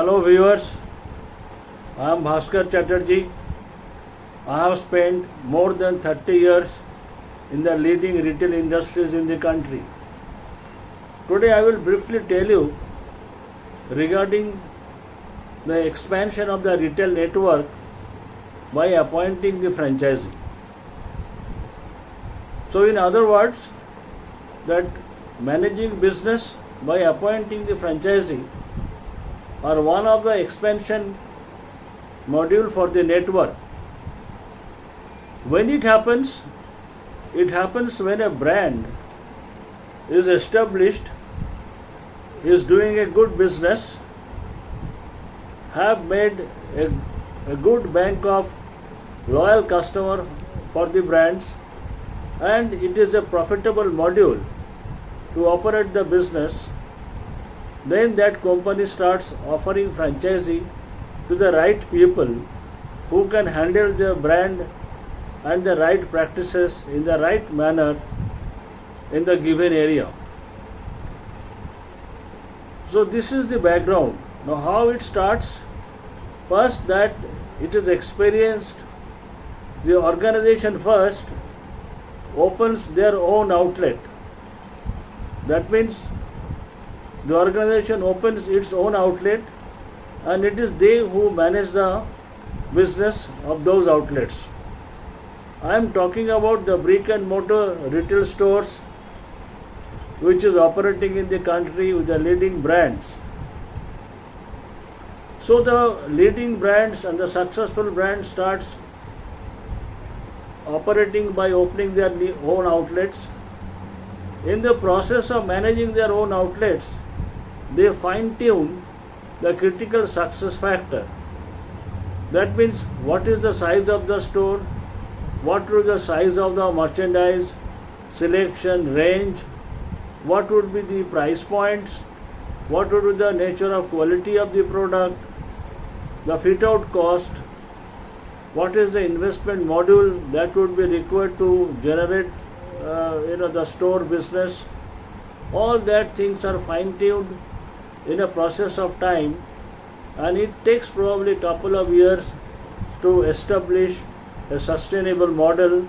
Hello viewers, I am Bhaskar Chatterjee. I have spent more than 30 years in the leading retail industries in the country. Today I will briefly tell you regarding the expansion of the retail network by appointing the franchisee. So in other words, that managing business by appointing the franchisee are one of the expansion module for the network. When it happens when a brand is established, is doing a good business, have made a good bank of loyal customer for the brands, and it is a profitable module to operate the business, then that company starts offering franchisee to the right people who can handle the brand and the right practices in the right manner in the given area. So this is the background. Now how it starts? First, that it is experienced, the organization first opens their own outlet. That means the organization opens its own outlet, and it is they who manage the business of those outlets. I am talking about the brick and mortar retail stores which is operating in the country with the leading brands. So the leading brands and the successful brands starts operating by opening their own outlets. In the process of managing their own outlets, they fine-tune the critical success factor. That means what is the size of the store, what would be the size of the merchandise, selection, range, what would be the price points, what would be the nature of quality of the product, the fit-out cost, what is the investment module that would be required to generate the store business. All that things are fine-tuned in a process of time, and it takes probably a couple of years to establish a sustainable model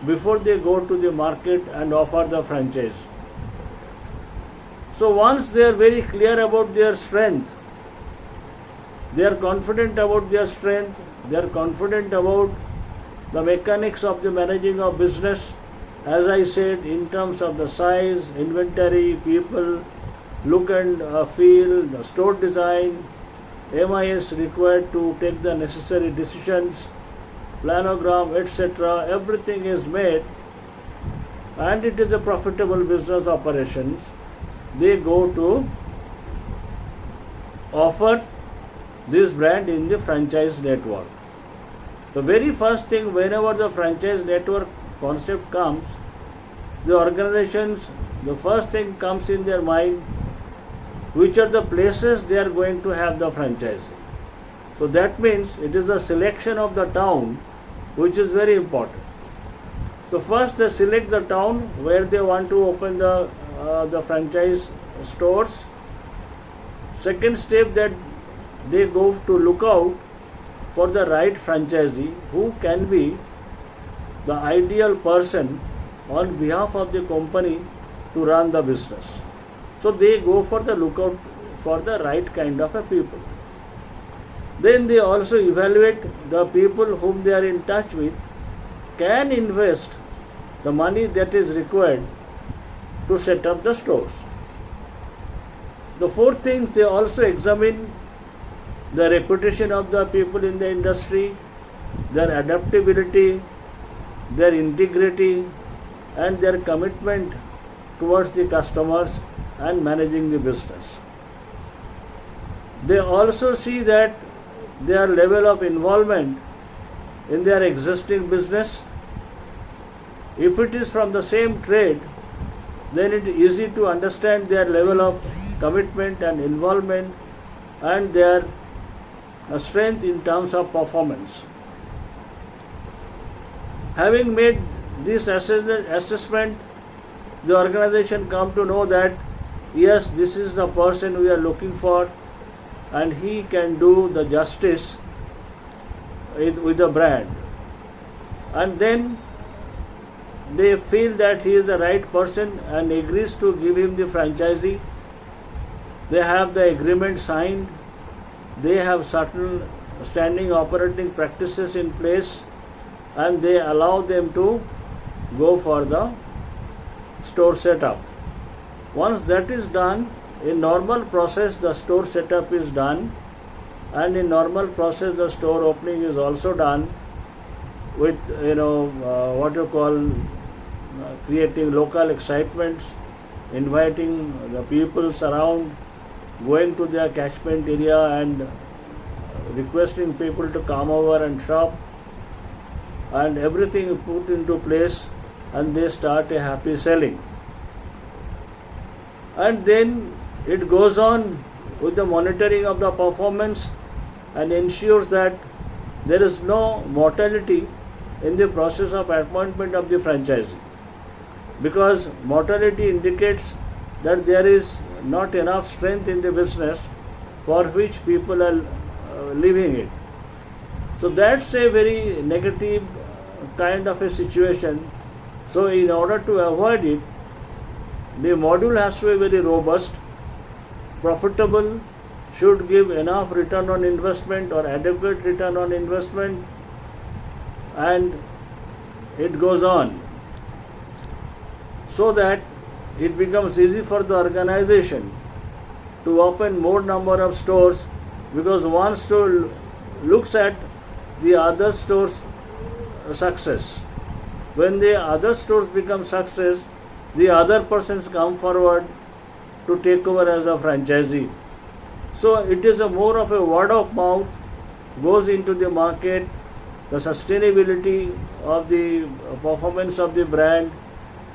before they go to the market and offer the franchise. So once they are very clear about their strength, they are confident about their strength, they are confident about the mechanics of the managing of business, as I said, in terms of the size, inventory, people, look and feel, the store design, MIS required to take the necessary decisions, planogram, etc. Everything is made, and it is a profitable business operations. They go to offer this brand in the franchise network. The very first thing, whenever the franchise network concept comes, the organizations, the first thing comes in their mind, which are the places they are going to have the franchise. So that means it is the selection of the town which is very important. So first they select the town where they want to open the franchise stores. Second step, that they go to look out for the right franchisee who can be the ideal person on behalf of the company to run the business. So they go for the lookout for the right kind of a people. Then they also evaluate the people whom they are in touch with can invest the money that is required to set up the stores. The fourth thing, they also examine the reputation of the people in the industry, their adaptability, their integrity, and their commitment towards the customers and managing the business. They also see that their level of involvement in their existing business. If it is from the same trade, then it is easy to understand their level of commitment and involvement and their strength in terms of performance. Having made this assessment, the organization come to know that yes, this is the person we are looking for, and he can do the justice with the brand, and then they feel that he is the right person and agrees to give him the franchisee. They have the agreement signed, they have certain standing operating practices in place, and they allow them to go for the store setup. Once that is done, in normal process the store setup is done, and in normal process the store opening is also done with what you call creating local excitements, inviting the peoples around, going to their catchment area and requesting people to come over and shop, and everything put into place, and they start a happy selling. And then it goes on with the monitoring of the performance and ensures that there is no mortality in the process of appointment of the franchisee, because mortality indicates that there is not enough strength in the business for which people are leaving it. So that's a very negative kind of a situation. So in order to avoid it, the module has to be very robust, profitable, should give enough return on investment or adequate return on investment, and it goes on, so that it becomes easy for the organization to open more number of stores, because one store looks at the other store's success. When the other stores become success, the other persons come forward to take over as a franchisee. So it is a more of a word of mouth, goes into the market, the sustainability of the performance of the brand.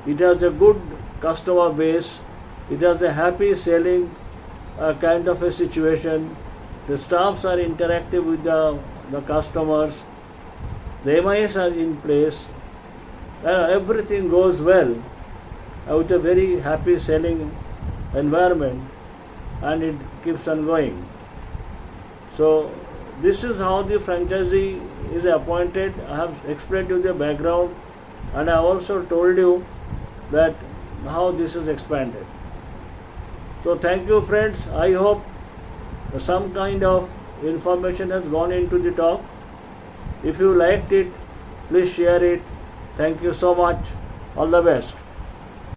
It has a good customer base, it has a happy selling kind of a situation. The staffs are interactive with the customers, the MIS are in place, everything goes well with a very happy selling environment, and it keeps on going. So this is how the franchisee is appointed. I have explained you the background, and I also told you that how this is expanded. So thank you friends. I hope some kind of information has gone into the talk. If you liked it, please share it. Thank you so much. All the best.